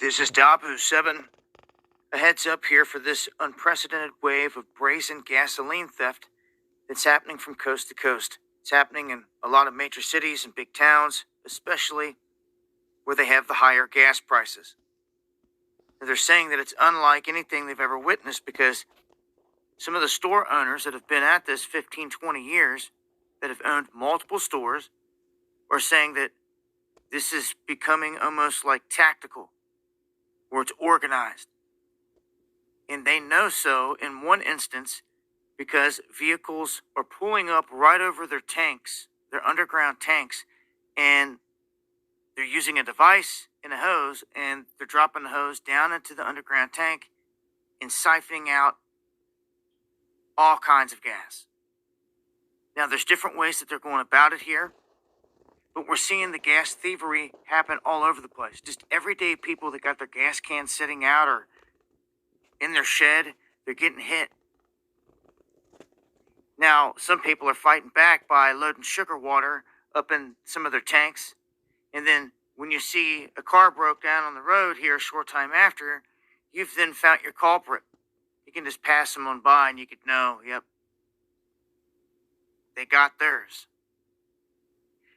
This is Dabu7. A heads up here for this unprecedented wave of brazen gasoline theft that's happening from coast to coast. It's happening in a lot of major cities and big towns, especially where they have the higher gas prices. And they're saying that it's unlike anything they've ever witnessed because some of the store owners that have been at this 15, 20 years, that have owned multiple stores, are saying that this is becoming almost like tactical, or it's organized. And they know so in one instance because vehicles are pulling up right over their tanks, their underground tanks, and they're using a device and a hose, and they're dropping the hose down into the underground tank and siphoning out all kinds of gas. Now, there's different ways that they're going about it here, but we're seeing the gas thievery happen all over the place. Just everyday people that got their gas cans sitting out or in their shed, they're getting hit. Now, some people are fighting back by loading sugar water up in some of their tanks. And then when you see a car broke down on the road here a short time after, you've then found your culprit. You can just pass them on by and you could know, yep, they got theirs.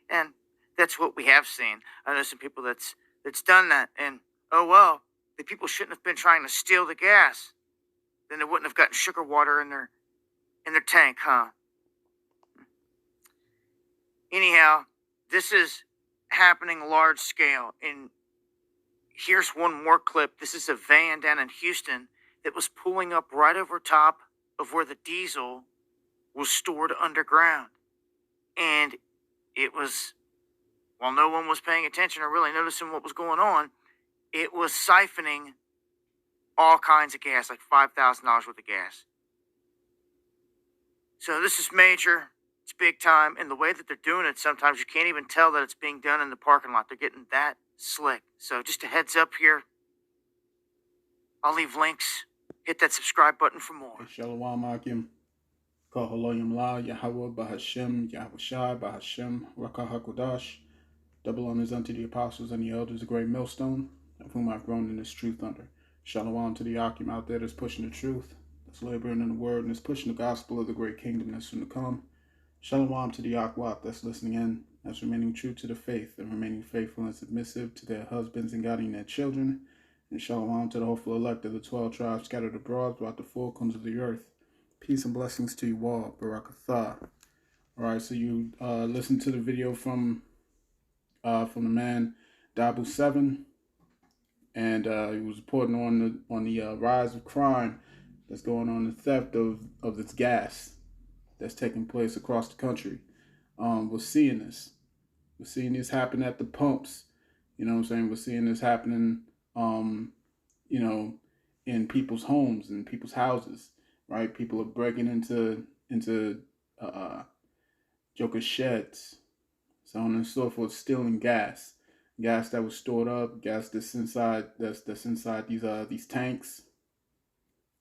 And that's what we have seen. I know some people that's done that, and oh well, the people shouldn't have been trying to steal the gas. Then they wouldn't have gotten sugar water in their tank, huh? Anyhow, this is happening large scale, and here's one more clip. This is a van down in Houston that was pulling up right over top of where the diesel was stored underground, and it was, while no one was paying attention or really noticing what was going on, it was siphoning all kinds of gas, like $5,000 worth of gas. So this is major. It's big time. And the way that they're doing it, sometimes you can't even tell that it's being done in the parking lot. They're getting that slick. So just a heads up here. I'll leave links. Hit that subscribe button for more. Shalom Akim. Kahaloyim La, Yahawah Bahashem Yahawashi, Bahashem Double honors unto the apostles and the elders, the great millstone, of whom I've grown in this truth under. Shalom to the Akim out there that's pushing the truth, that's laboring in the word, and that's pushing the gospel of the great kingdom that's soon to come. Shalom to the Akwat that's listening in, that's remaining true to the faith and remaining faithful and submissive to their husbands and guiding their children. And shalom to the hopeful elect of the 12 tribes scattered abroad throughout the four corners of the earth. Peace and blessings to you all. Barakatha. Alright, so you listened to the video from the man Dabu7, and he was reporting on the rise of crime that's going on, the theft of this gas that's taking place across the country. We're seeing this. We're seeing this happen at the pumps. You know what I'm saying? We're seeing this happening, you know, in people's homes and people's houses, right? People are breaking into jokers' sheds, so on and so forth, stealing gas that was stored up, gas that's inside these tanks.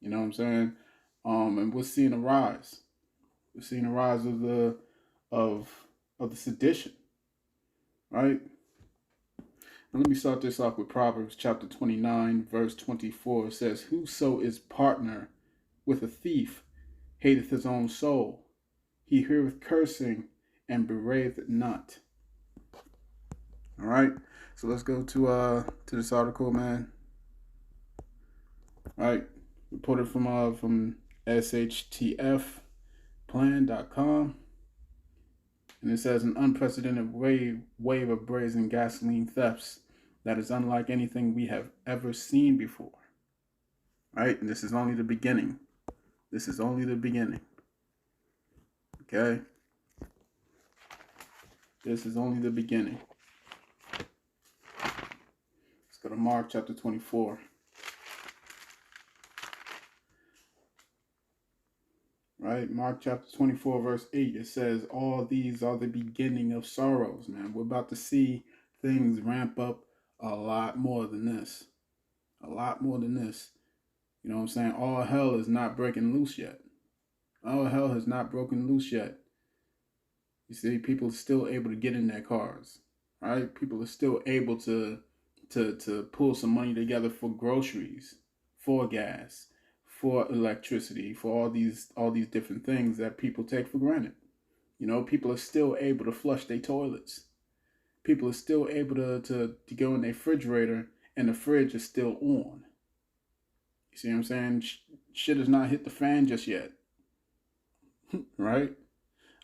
You know what I'm saying? And we're seeing a rise. We're seeing a rise of the sedition, right? And let me start this off with Proverbs chapter 29, verse 24. It says, "Whoso is partner with a thief hateth his own soul. He heareth cursing and bereaveth it not." All right, so let's go to this article, man. All right, reported from SHTFplan.com, and it says an unprecedented wave of brazen gasoline thefts that is unlike anything we have ever seen before. All right, and this is only the beginning. This is only the beginning. Okay, this is only the beginning. Let's go to Mark chapter 24. Right, Mark chapter 24, verse 8, it says, "All these are the beginning of sorrows," man. We're about to see things ramp up a lot more than this. A lot more than this. You know what I'm saying? All hell is not breaking loose yet. All hell has not broken loose yet. You see, people are still able to get in their cars, right? People are still able to to pull some money together for groceries, for gas, for electricity, for all these different things that people take for granted. You know, people are still able to flush their toilets. People are still able to go in their refrigerator and the fridge is still on. You see what I'm saying? Shit has not hit the fan just yet. Right?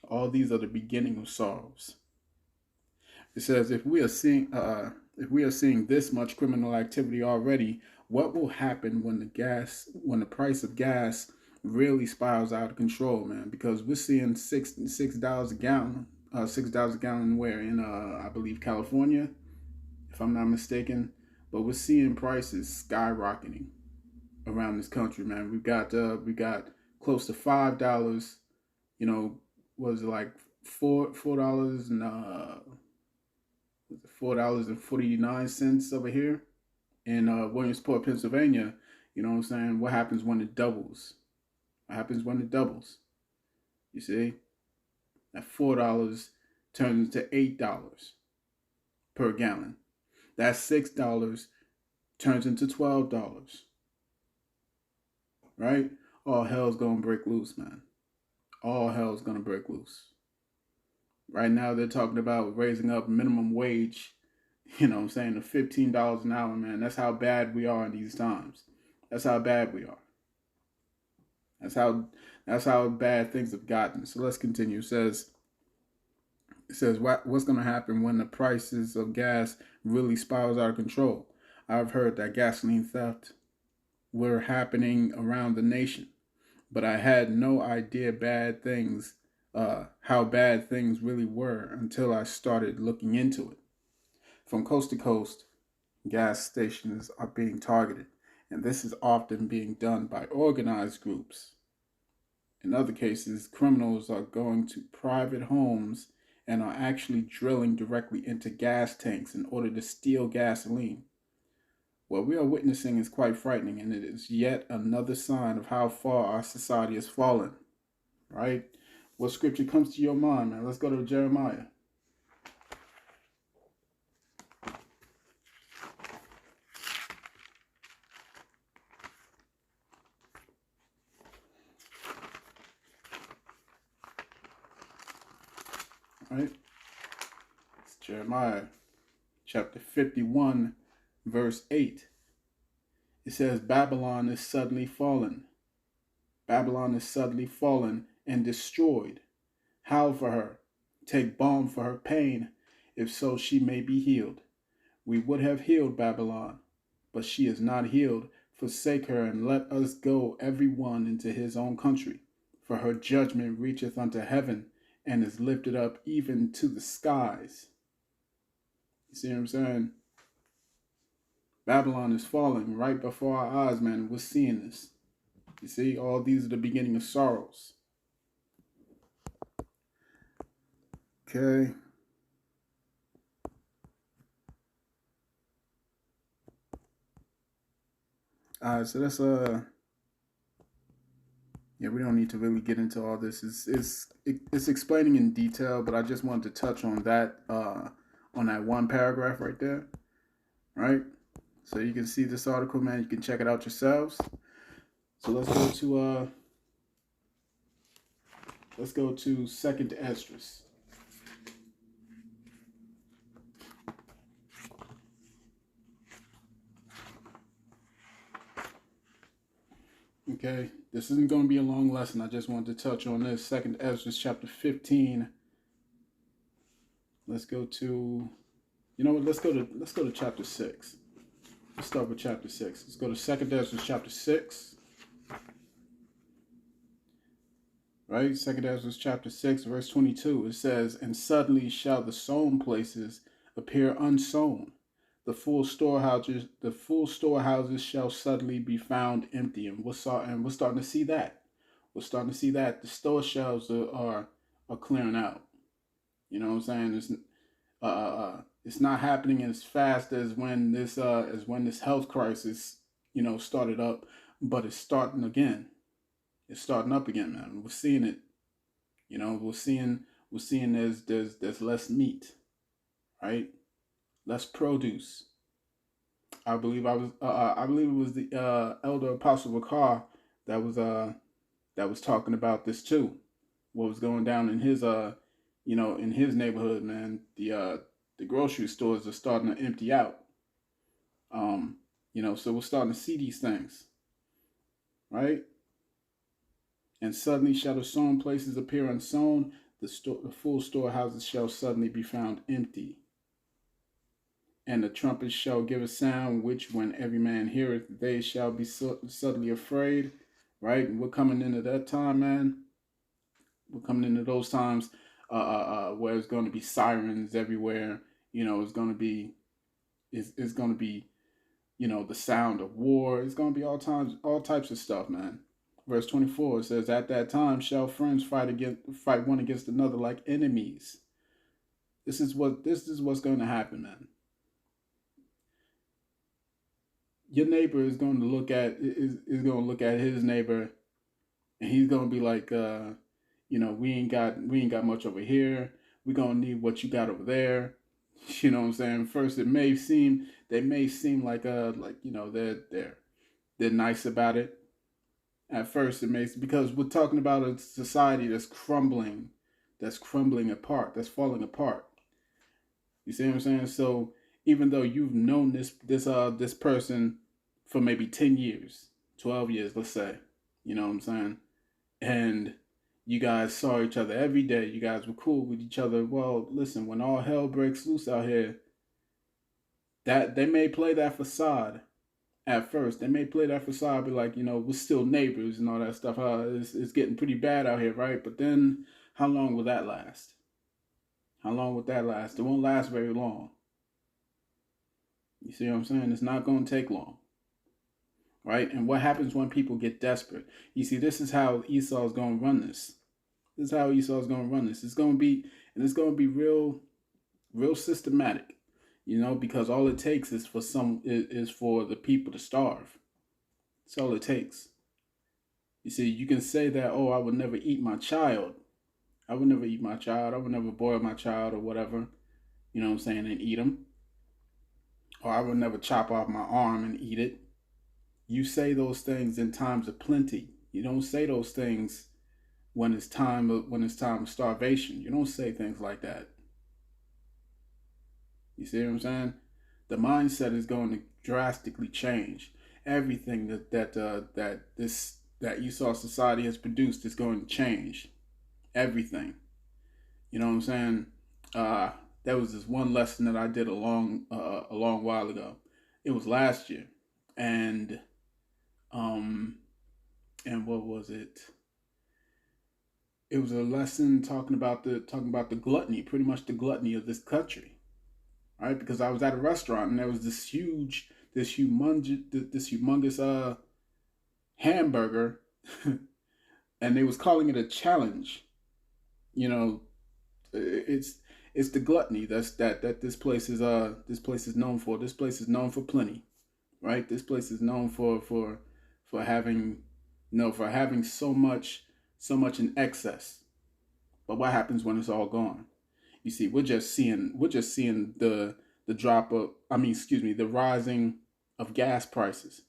All these are the beginning of sorrows. It says, if we are seeing this much criminal activity already, what will happen when the price of gas really spirals out of control, man? Because we're seeing $6 a gallon, $6 a gallon where in I believe California, if I'm not mistaken. But we're seeing prices skyrocketing around this country, man. We got close to $5. You know, was it like $4 and $4.49 over here in Williamsport, Pennsylvania. You know what I'm saying? What happens when it doubles? What happens when it doubles? You see, that $4 turns into $8 per gallon. That $6 turns into $12. Right? All hell's gonna break loose, man. All hell's gonna break loose. Right now they're talking about raising up minimum wage, you know what I'm saying, to $15 an hour, man. That's how bad we are in these times. That's how bad we are. That's how bad things have gotten. So let's continue. It says what's going to happen when the prices of gas really spirals out of control. I've heard that gasoline theft were happening around the nation, but I had no idea how bad things really were until I started looking into it. From coast to coast, gas stations are being targeted, and this is often being done by organized groups. In other cases, criminals are going to private homes and are actually drilling directly into gas tanks in order to steal gasoline. What we are witnessing is quite frightening, and it is yet another sign of how far our society has fallen. Right? What scripture comes to your mind, man? Let's go to Jeremiah. Right? It's Jeremiah chapter 51, verse 8. It says, Babylon is suddenly fallen. Babylon is suddenly fallen and destroyed. Howl for her. Take balm for her pain, if so she may be healed. We would have healed Babylon, but she is not healed. Forsake her and let us go every one into his own country. For her judgment reacheth unto heaven, and is lifted up even to the skies. You see what I'm saying? Babylon is falling right before our eyes, man. We're seeing this. You see, all these are the beginning of sorrows. Okay. All right, so that's yeah, we don't need to really get into all this. It's explaining in detail, but I just wanted to touch on that one paragraph right there, right? So you can see this article, man. You can check it out yourselves. So let's go to Second Esdras. Okay, this isn't going to be a long lesson. I just wanted to touch on this. Second Esdras chapter 15. Let's go to, you know what? Let's go to chapter 6. Let's start with chapter 6. Let's go to Second Esdras chapter 6. Right? Second Esdras chapter 6, verse 22. It says, And suddenly shall the sown places appear unsown. The full storehouses shall suddenly be found empty. And we're starting to see that. We're starting to see that. The store shelves are clearing out. You know what I'm saying? It's not happening as fast as when this health crisis, you know, started up, but it's starting again. It's starting up again, man. We're seeing it. You know, we're seeing there's less meat, right? Less produce. I believe I believe it was the elder apostle Bakar that was talking about this too. What was going down in his in his neighborhood, man. The grocery stores are starting to empty out. So we're starting to see these things, right? And suddenly shall the sown places appear unsown, the full storehouses shall suddenly be found empty. And the trumpet shall give a sound, which when every man heareth, they shall be suddenly afraid, right? And we're coming into that time, man. We're coming into those times where it's going to be sirens everywhere. It's going to be, it's going to be, the sound of war. It's going to be all types of stuff, man. Verse 24 says, "At that time shall friends fight one against another like enemies." This is what's going to happen, man. Your neighbor is going to look at his neighbor, and he's going to be like, we ain't got much over here. We're gonna need what you got over there. You know what I'm saying? First, they may seem like they're nice about it. At first, it may, because we're talking about a society that's crumbling apart, that's falling apart. You see what I'm saying? So even though you've known this person for maybe 10 years, 12 years, let's say, you know what I'm saying, and you guys saw each other every day, you guys were cool with each other. Well, listen, when all hell breaks loose out here, that they may play that facade at first. They may play that facade, be like, we're still neighbors and all that stuff. It's getting pretty bad out here, right? But then, how long will that last? How long would that last? It won't last very long. You see what I'm saying? It's not going to take long. Right? And what happens when people get desperate? You see, this is how Esau is going to run this. This is how Esau is going to run this. It's going to be real systematic, because all it takes is for the people to starve. That's all it takes. You see, you can say that, oh, I would never eat my child. I would never eat my child. I would never boil my child or whatever, you know what I'm saying, and eat them. Or I would never chop off my arm and eat it. You say those things in times of plenty. You don't say those things when it's time of starvation. You don't say things like that. You see what I'm saying? The mindset is going to drastically change. Everything that Esau society has produced is going to change. Everything. You know what I'm saying? There was this one lesson that I did a long while ago. It was last year, and what was it? It was a lesson talking about the gluttony, pretty much the gluttony of this country, right? Because I was at a restaurant and there was this humongous hamburger, and they was calling it a challenge. It's the gluttony that this place is known for. This place is known for plenty, right? This place is known for having so much in excess. But what happens when it's all gone? You see, we're just seeing the rising of gas prices.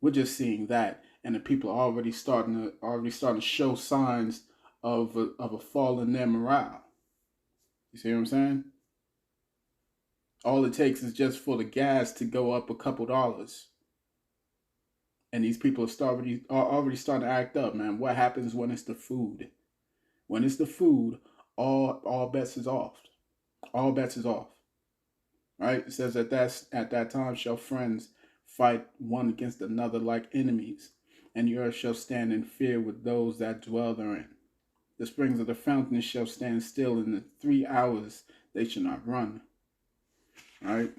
We're just seeing that, and the people are already starting to show signs of a fall in their morale. You see what I'm saying? All it takes is just for the gas to go up a couple dollars, and these people are already starting to act up, man. What happens when it's the food? When it's the food, all bets is off. All bets is off. Right? It says at that time shall friends fight one against another like enemies, and the earth shall stand in fear with those that dwell therein. The springs of the fountain shall stand still, in the 3 hours they shall not run. All right.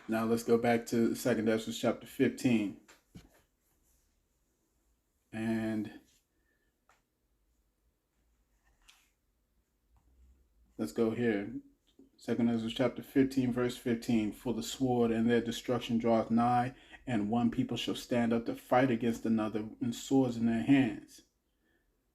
Now let's go back to 2 Ezra chapter 15. And let's go here. 2 Ezra chapter 15, verse 15. For the sword and their destruction draweth nigh, and one people shall stand up to fight against another, and swords in their hands.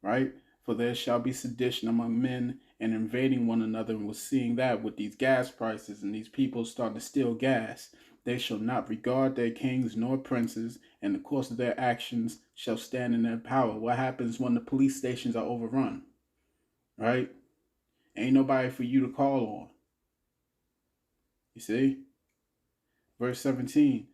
Right? For there shall be sedition among men, and invading one another, and we're seeing that with these gas prices and these people starting to steal gas. They shall not regard their kings nor princes, and the course of their actions shall stand in their power. What happens when the police stations are overrun? Right? Ain't nobody for you to call on. You see? Verse 17.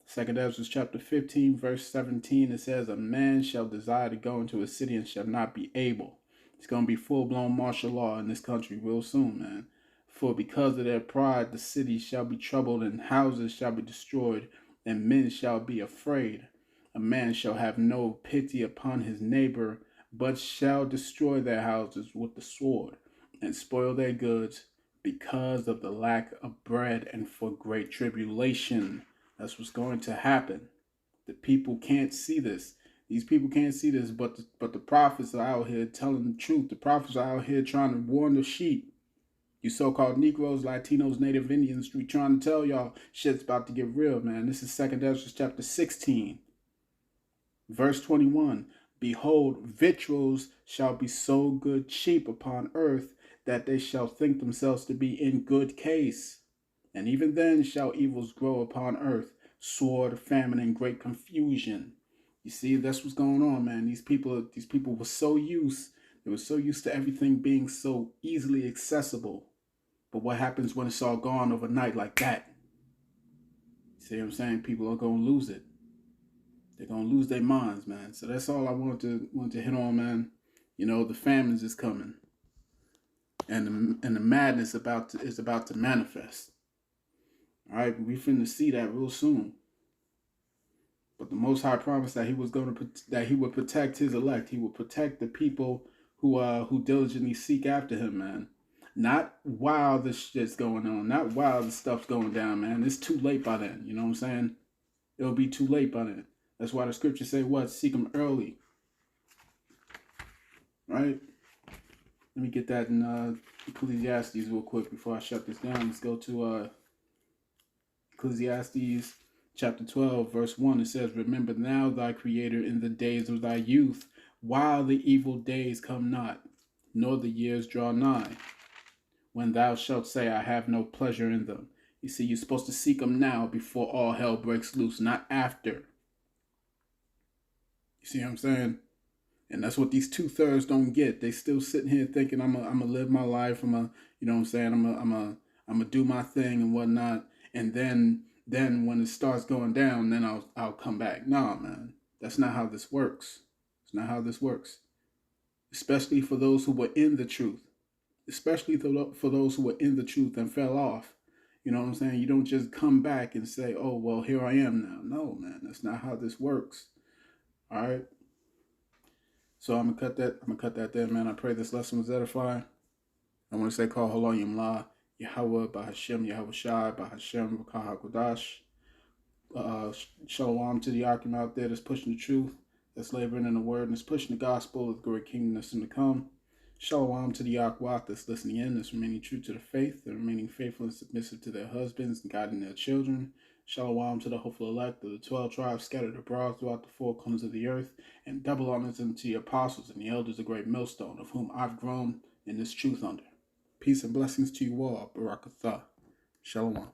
2nd Ezra chapter 15, verse 17, it says, a man shall desire to go into a city and shall not be able. It's going to be full-blown martial law in this country real soon, man. For because of their pride, the city shall be troubled, and houses shall be destroyed, and men shall be afraid. A man shall have no pity upon his neighbor, but shall destroy their houses with the sword, and spoil their goods, because of the lack of bread and for great tribulation. That's what's going to happen. The people can't see this. These people can't see this, but the prophets are out here telling the truth. The prophets are out here trying to warn the sheep. You so-called Negroes, Latinos, Native Indians, we trying to tell y'all shit's about to get real, man. This is 2nd Ezra chapter 16, verse 21. Behold, victuals shall be so good cheap upon earth, that they shall think themselves to be in good case. And even then shall evils grow upon earth, sword, famine, and great confusion. You see, that's what's going on, man. These people were so used, they were so used to everything being so easily accessible. But what happens when it's all gone overnight like that? See what I'm saying? People are gonna lose it. They're gonna lose their minds, man. So that's all I wanted to hit on, man. You know, the famines is coming, and the madness is about to manifest. All right, we finna see that real soon. But the Most High promised that he would protect his elect. He would protect the people who diligently seek after him, man. Not while this shit's going on. Not while the stuff's going down, man. It's too late by then. You know what I'm saying? It'll be too late by then. That's why the scriptures say what? Seek him early. Right? Let me get that in Ecclesiastes real quick before I shut this down. Let's go to Ecclesiastes chapter 12, verse 1. It says, remember now thy Creator in the days of thy youth, while the evil days come not, nor the years draw nigh, when thou shalt say, I have no pleasure in them. You see, you're supposed to seek them now before all hell breaks loose, not after. You see what I'm saying? And that's what these 2/3 don't get. They still sitting here thinking, I'm gonna live my life. You know what I'm saying? I'm gonna do my thing and whatnot. And then when it starts going down, then I'll come back. Nah, man, that's not how this works. It's not how this works. Especially for those who were in the truth. Especially for those who were in the truth and fell off. You know what I'm saying? You don't just come back and say, oh, well, here I am now. No, man, that's not how this works. All right. So I'm gonna cut that there, man. I pray this lesson was edifying. I want to say, call Haloyim La, Yahawah Bahashem Yahawashi, Bahashem Yahawadah. Shalom to the Akim out there that's pushing the truth, that's laboring in the word, and that's pushing the gospel of the great kingdom that's in to come. Shalom to the Akwat that's listening in, that's remaining true to the faith, that remaining faithful and submissive to their husbands and guiding their children. Shalom to the hopeful elect of the 12 tribes scattered abroad throughout the 4 corners of the earth, and double honors unto the apostles and the elders of great millstone, of whom I've grown in this truth under. Peace and blessings to you all. Barakatah. Shalom.